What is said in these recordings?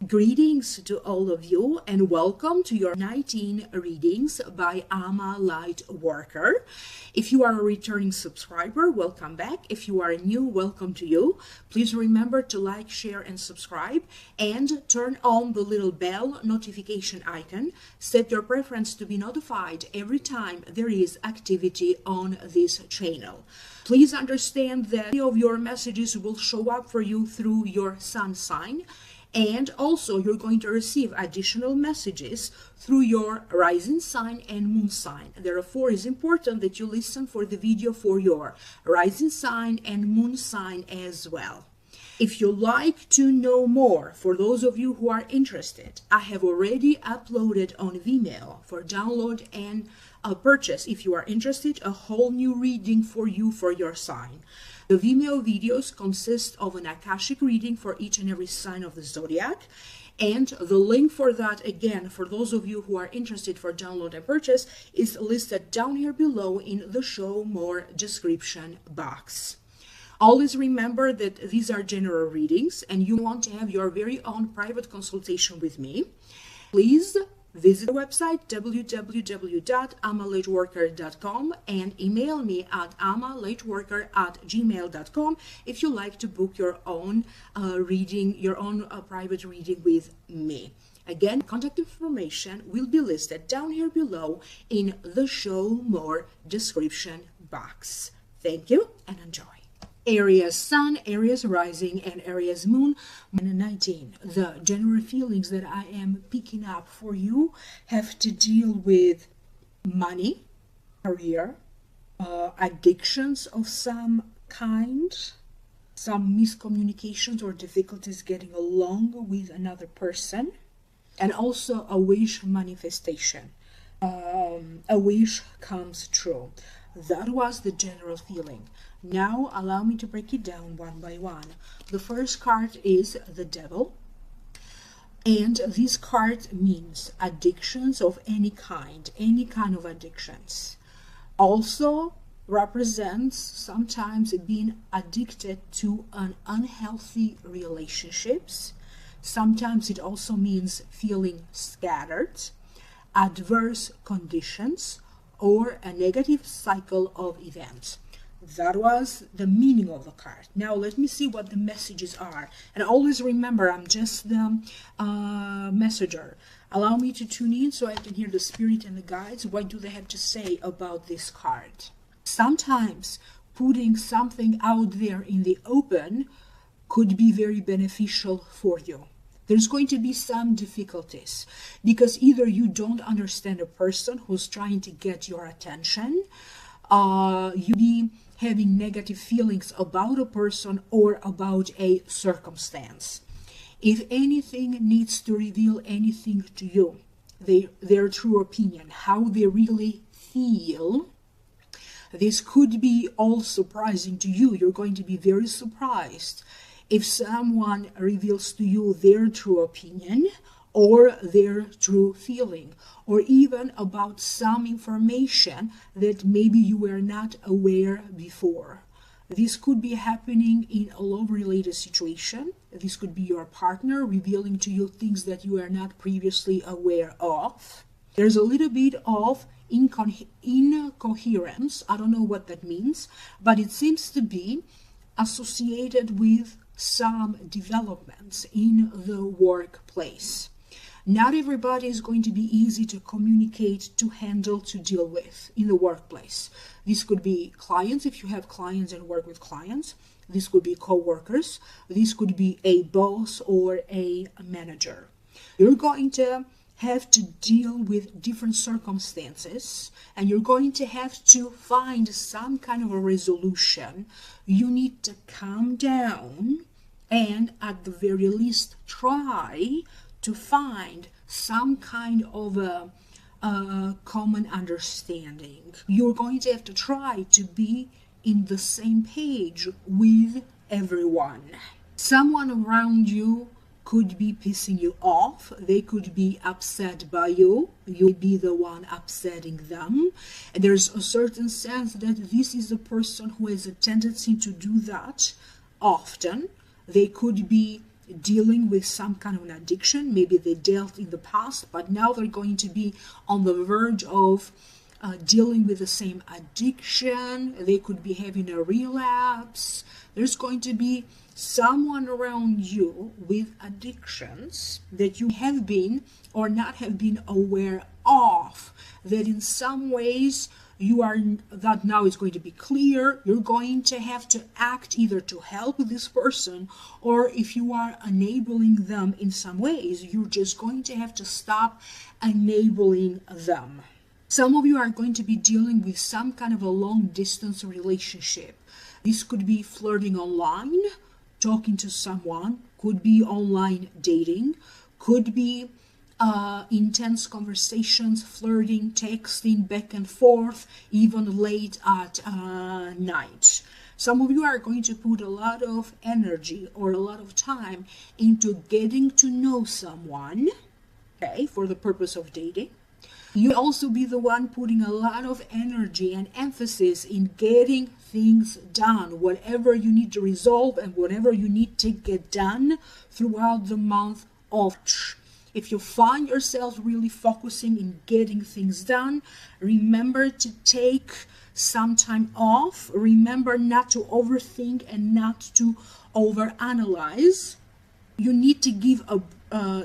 Greetings to all of you and welcome to your 19 readings by Ama Lightworker. If you are a returning subscriber, welcome back. If you are new, welcome to you. Please remember to like, share and subscribe and turn on the little bell notification icon. Set your preference to be notified every time there is activity on this channel. Please understand that any of your messages will show up for you through your sun sign. And also you're going to receive additional messages through your rising sign and moon sign. Therefore, it's important that you listen for the video for your rising sign and moon sign as well. If you like to know more, for those of you who are interested, I have already uploaded on Vimeo for download and purchase, if you are interested, a whole new reading for you for your sign. The Vimeo videos consist of an Akashic reading for each and every sign of the zodiac, and the link for that, again, for those of you who are interested for download and purchase, is listed down here below in the show more description box. Always remember that these are general readings and you want to have your very own private consultation with me. Please visit the website www.amalightworker.com and email me at amalightworker@gmail.com if you like to book your own reading, your own private reading with me. Again, contact information will be listed down here below in the show more description box. Thank you and enjoy. Aries Sun, Aries Rising, and Aries Moon. 19. The general feelings that I am picking up for you have to deal with money, career, addictions of some kind, some miscommunications or difficulties getting along with another person, and also a wish manifestation. A wish comes true. That was the general feeling. Now allow me to break it down one by one. The first card is the Devil, and this card means addictions of any kind of addictions. Also represents sometimes being addicted to an unhealthy relationships. Sometimes it also means feeling scattered, adverse conditions, or a negative cycle of events. That was the meaning of the card. Now let me see what the messages are. And always remember, I'm just the messenger. Allow me to tune in so I can hear the spirit and the guides. What do they have to say about this card? Sometimes putting something out there in the open could be very beneficial for you. There's going to be some difficulties because either you don't understand a person who's trying to get your attention, you be having negative feelings about a person or about a circumstance. If anything needs to reveal anything to you, their true opinion, how they really feel, this could be all surprising to you. You're going to be very surprised if someone reveals to you their true opinion or their true feeling, or even about some information that maybe you were not aware before. This could be happening in a love-related situation. This could be your partner revealing to you things that you were not previously aware of. There's a little bit of incoherence. I don't know what that means, but it seems to be associated with some developments in the workplace. Not everybody is going to be easy to communicate, to handle, to deal with in the workplace. This could be clients, if you have clients and work with clients. This could be co-workers. This could be a boss or a manager. You're going to have to deal with different circumstances, and you're going to have to find some kind of a resolution. You need to calm down and at the very least try to find some kind of a common understanding. You're going to have to try to be in the same page with everyone. Someone around you could be pissing you off. They could be upset by you. You'll be the one upsetting them. And there's a certain sense that this is a person who has a tendency to do that often. They could be dealing with some kind of an addiction. Maybe they dealt in the past, but now they're going to be on the verge of dealing with the same addiction. They could be having a relapse. There's going to be someone around you with addictions that you have been or not have been aware of, that in some ways you are, that now is going to be clear. You're going to have to act either to help this person, or if you are enabling them in some ways, you're just going to have to stop enabling them. Some of you are going to be dealing with some kind of a long distance relationship. This could be flirting online, talking to someone, could be online dating, could be intense conversations, flirting, texting back and forth, even late at night. Some of you are going to put a lot of energy or a lot of time into getting to know someone, okay, for the purpose of dating. You'll also be the one putting a lot of energy and emphasis in getting things done, whatever you need to resolve and whatever you need to get done throughout the month of March. If you find yourself really focusing in getting things done, remember to take some time off. Remember not to overthink and not to overanalyze. You need to give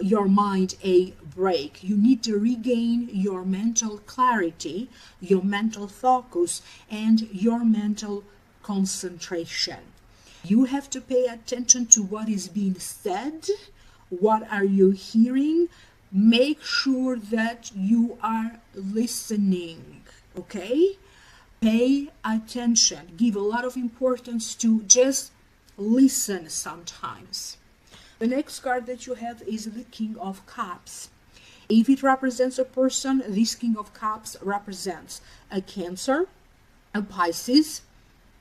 your mind a break. You need to regain your mental clarity, your mental focus, and your mental concentration. You have to pay attention to what is being said. What are you hearing? Make sure that you are listening, okay? Pay attention. Give a lot of importance to just listen sometimes. The next card that you have is the King of Cups. If it represents a person, this King of Cups represents a Cancer, a Pisces,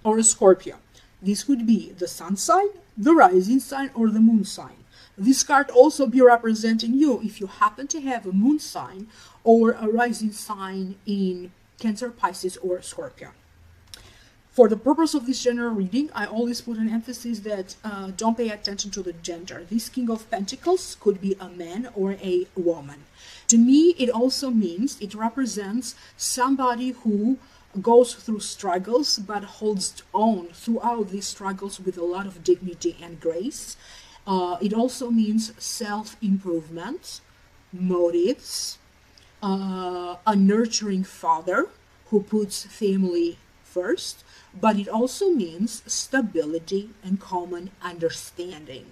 or a Scorpio. This could be the sun sign, the rising sign, or the moon sign. This card also be representing you if you happen to have a moon sign or a rising sign in Cancer, Pisces, or Scorpio. For the purpose of this general reading, I always put an emphasis that don't pay attention to the gender. This King of Pentacles could be a man or a woman. To me, it also means it represents somebody who goes through struggles but holds on throughout these struggles with a lot of dignity and grace. It also means self-improvement, motives, a nurturing father who puts family first, but it also means stability and common understanding.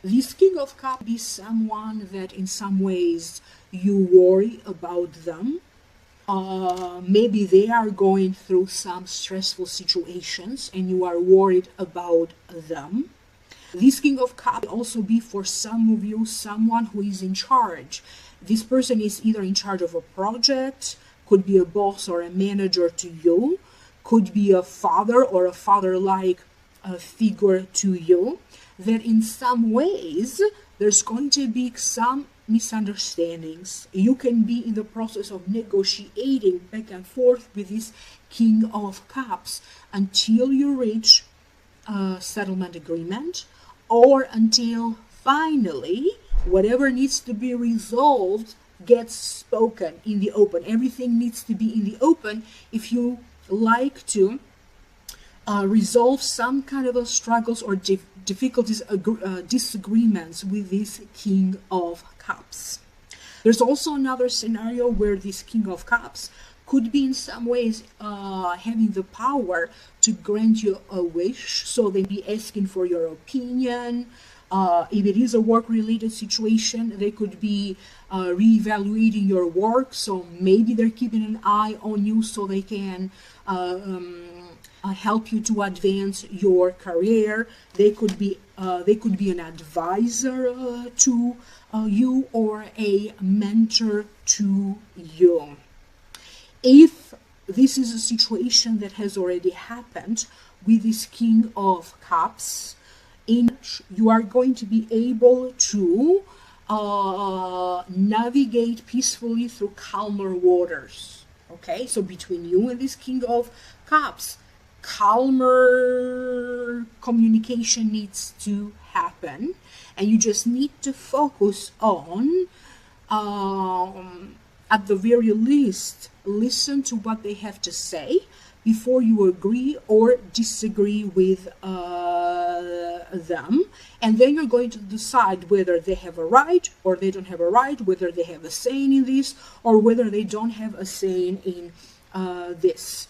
This King of Cups be someone that in some ways you worry about them. Maybe they are going through some stressful situations and you are worried about them. This King of Cups will also be for some of you someone who is in charge. This person is either in charge of a project, could be a boss or a manager to you, could be a father or a father-like figure to you, that in some ways there's going to be some misunderstandings. You can be in the process of negotiating back and forth with this King of Cups until you reach a settlement agreement, or until finally whatever needs to be resolved gets spoken in the open. Everything needs to be in the open if you like to resolve some kind of a struggles or difficulties, disagreements with this King of Cups. There's also another scenario where this King of Cups could be in some ways having the power to grant you a wish, so they be asking for your opinion. If it is a work-related situation, they could be reevaluating your work, so maybe they're keeping an eye on you so they can help you to advance your career. They could be an advisor to you or a mentor to you. If this is a situation that has already happened with this King of Cups, in which you are going to be able to navigate peacefully through calmer waters. Okay, so between you and this King of Cups, calmer communication needs to happen, and you just need to focus on, at the very least, listen to what they have to say before you agree or disagree with them. And then you're going to decide whether they have a right or they don't have a right, whether they have a say in this or whether they don't have a say in this.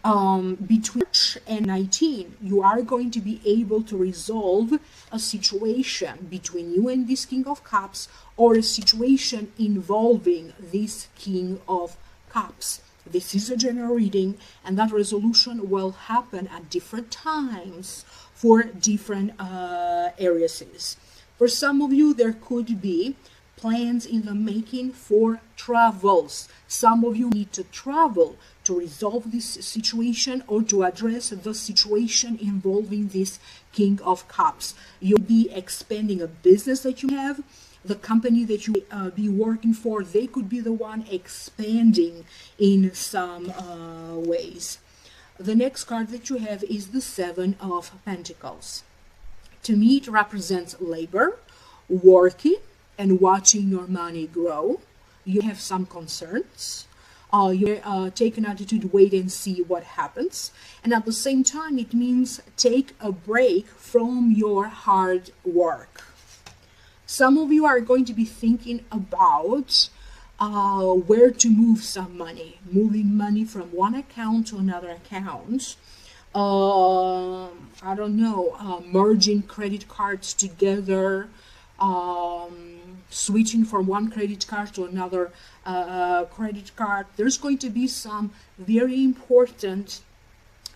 Between March and 19, you are going to be able to resolve a situation between you and this King of Cups, or a situation involving this King of Cups. This is a general reading, and that resolution will happen at different times for different Aries. For some of you, there could be plans in the making for travels. Some of you need to travel to resolve this situation or to address the situation involving this King of Cups. You'll be expanding a business that you have. The company that you be working for, they could be the one expanding in some ways. The next card that you have is the Seven of Pentacles. To me, it represents labor, working, and watching your money grow. You have some concerns. You take an attitude, wait and see what happens. And at the same time, it means take a break from your hard work. Some of you are going to be thinking about where to move some money, moving money from one account to another account. I don't know, merging credit cards together, switching from one credit card to another credit card. There's going to be some very important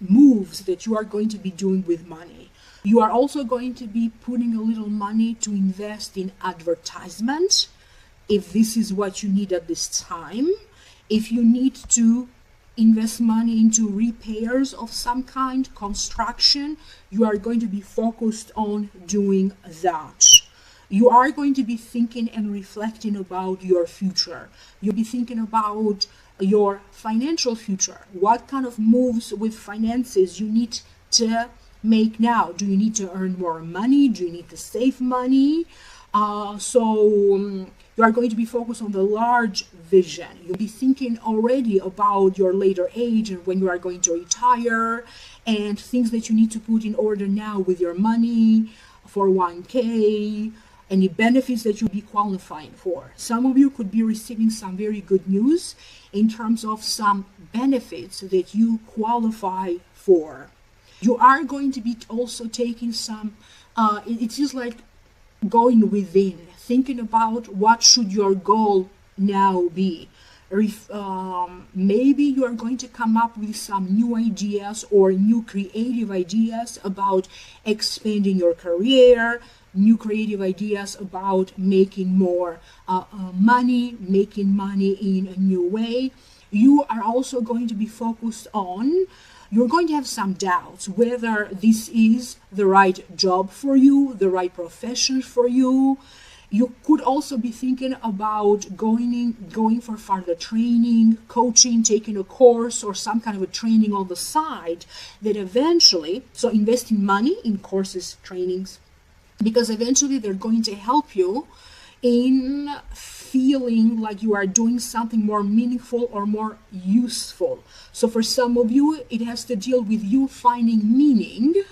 moves that you are going to be doing with money. You are also going to be putting a little money to invest in advertisement, if this is what you need at this time. If you need to invest money into repairs of some kind, construction, you are going to be focused on doing that. You are going to be thinking and reflecting about your future. You'll be thinking about your financial future. What kind of moves with finances you need to make now? Do you need to earn more money? Do you need to save money? You are going to be focused on the large vision. You'll be thinking already about your later age and when you are going to retire, and things that you need to put in order now with your money, 401k, any benefits that you'll be qualifying for. Some of you could be receiving some very good news in terms of some benefits that you qualify for. You are going to be also taking some, it's just like going within, thinking about what should your goal now be. Maybe you are going to come up with some new ideas or new creative ideas about expanding your career, new creative ideas about making more money, making money in a new way. You are also going to be focused on, you're going to have some doubts whether this is the right job for you, the right profession for you. You could also be thinking about going for further training, coaching, taking a course or some kind of a training on the side that eventually, so investing money in courses, trainings, because eventually they're going to help you in feeling like you are doing something more meaningful or more useful. So for some of you, it has to deal with you finding meaning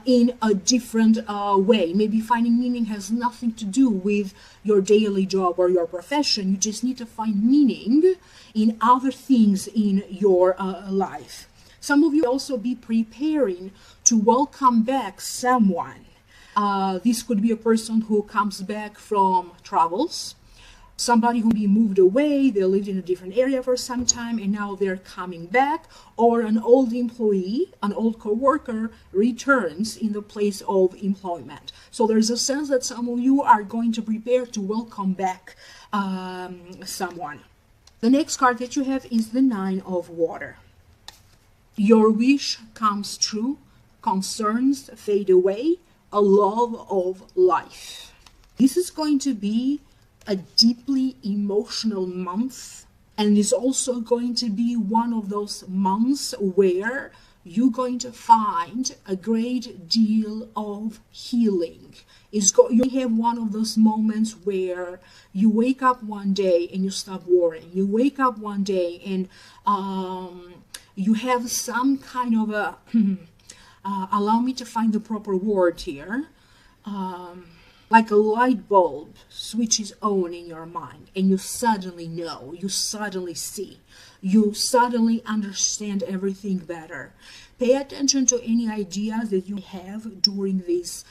in a different way. Maybe finding meaning has nothing to do with your daily job or your profession. You just need to find meaning in other things in your life. Some of you also be preparing to welcome back someone. This could be a person who comes back from travels, somebody who be moved away, they lived in a different area for some time and now they're coming back, or an old employee, an old co-worker returns in the place of employment. So there's a sense that some of you are going to prepare to welcome back someone. The next card that you have is the Nine of Water. Your wish comes true, concerns fade away, a love of life. This is going to be a deeply emotional month, and it's also going to be one of those months where you're going to find a great deal of healing. You have one of those moments where you wake up one day and you stop worrying. You wake up one day and you have some kind of a allow me to find the proper word here, like a light bulb switches on in your mind, and you suddenly know, you suddenly see, you suddenly understand everything better. Pay attention to any ideas that you have during this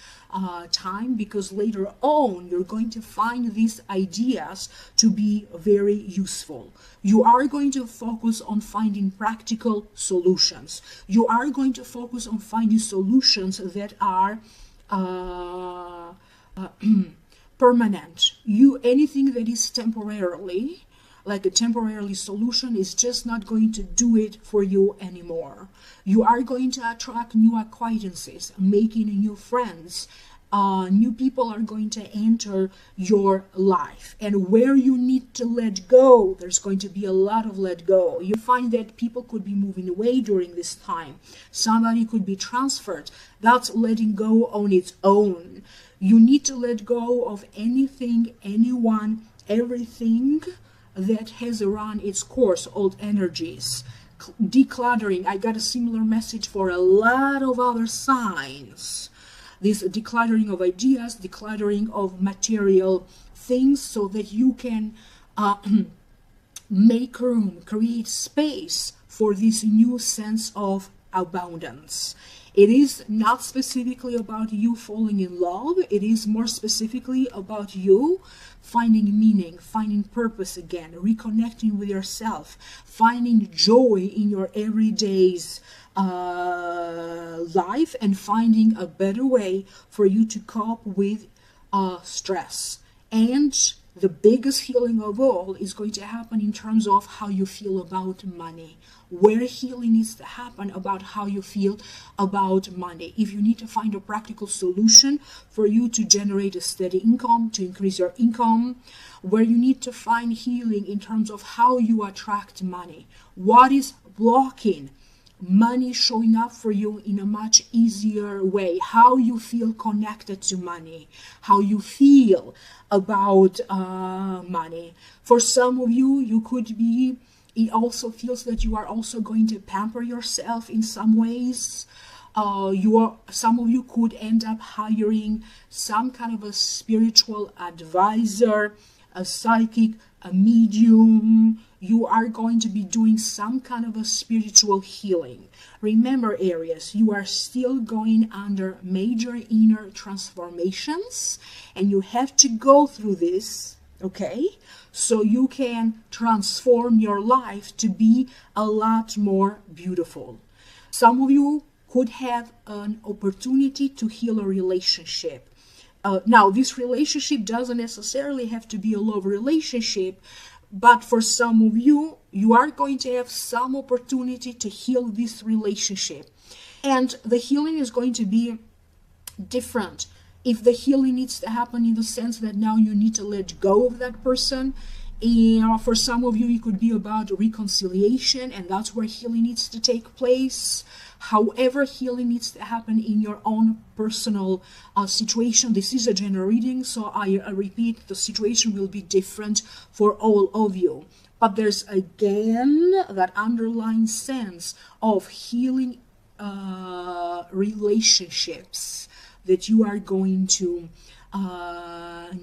time, because later on you're going to find these ideas to be very useful. You are going to focus on finding practical solutions. You are going to focus on finding solutions that are permanent. Anything that is temporarily, like a temporary solution, is just not going to do it for you anymore. You are going to attract new acquaintances, making new friends. New people are going to enter your life, and where you need to let go, there's going to be a lot of let go. You find that people could be moving away during this time. Somebody could be transferred. That's letting go on its own. You need to let go of anything, anyone, everything that has run its course, old energies. Decluttering. I got a similar message for a lot of other signs. This decluttering of ideas, decluttering of material things, so that you can make room, create space for this new sense of abundance. It is not specifically about you falling in love. It is more specifically about you finding meaning, finding purpose again, reconnecting with yourself, finding joy in your everyday's life, and finding a better way for you to cope with stress. And the biggest healing of all is going to happen in terms of how you feel about money. Where healing needs to happen about how you feel about money. If you need to find a practical solution for you to generate a steady income, to increase your income, where you need to find healing in terms of how you attract money. What is blocking money showing up for you in a much easier way? How you feel connected to money, how you feel about money. For some of you, it also feels that you are also going to pamper yourself in some ways. Some of you could end up hiring some kind of a spiritual advisor, a psychic, a medium. You are going to be doing some kind of a spiritual healing. Remember, Aries, you are still going under major inner transformations, and you have to go through this, okay? So you can transform your life to be a lot more beautiful. Some of you could have an opportunity to heal a relationship. Now, this relationship doesn't necessarily have to be a love relationship, but for some of you, you are going to have some opportunity to heal this relationship. And the healing is going to be different. If the healing needs to happen in the sense that now you need to let go of that person, and for some of you, it could be about reconciliation, and that's where healing needs to take place. However, healing needs to happen in your own personal situation. This is a general reading, so I repeat, the situation will be different for all of you. But there's again that underlying sense of healing relationships that you are going to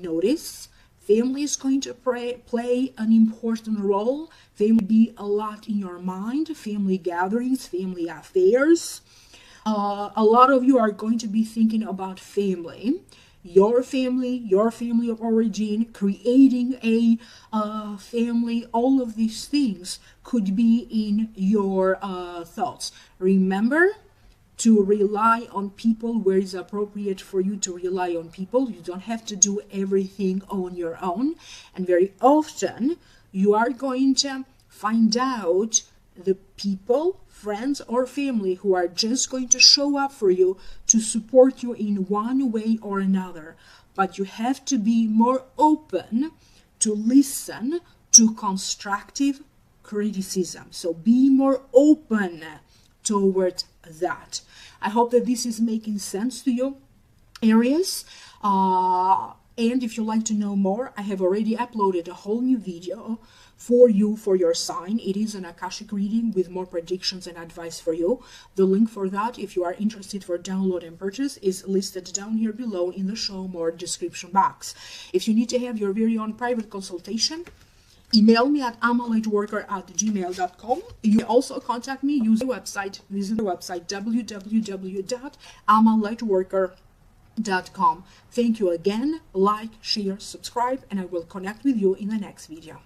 notice. Family is going to play an important role. Family will be a lot in your mind. Family gatherings, family affairs. A lot of you are going to be thinking about family, your family of origin, creating a family. All of these things could be in your thoughts. Remember to rely on people where it's appropriate for you to rely on people. You don't have to do everything on your own. And very often you are going to find out the people, friends or family who are just going to show up for you to support you in one way or another. But you have to be more open to listen to constructive criticism. So be more open toward that. I hope that this is making sense to you, Aries. And if you'd like to know more, I have already uploaded a whole new video for you, for your sign. It is an Akashic reading with more predictions and advice for you. The link for that, if you are interested for download and purchase, is listed down here below in the show more description box. If you need to have your very own private consultation, email me at amalightworker@gmail.com. You can also contact me using the website. Visit the website www.amalightworker.com. Thank you again. Like, share, subscribe, and I will connect with you in the next video.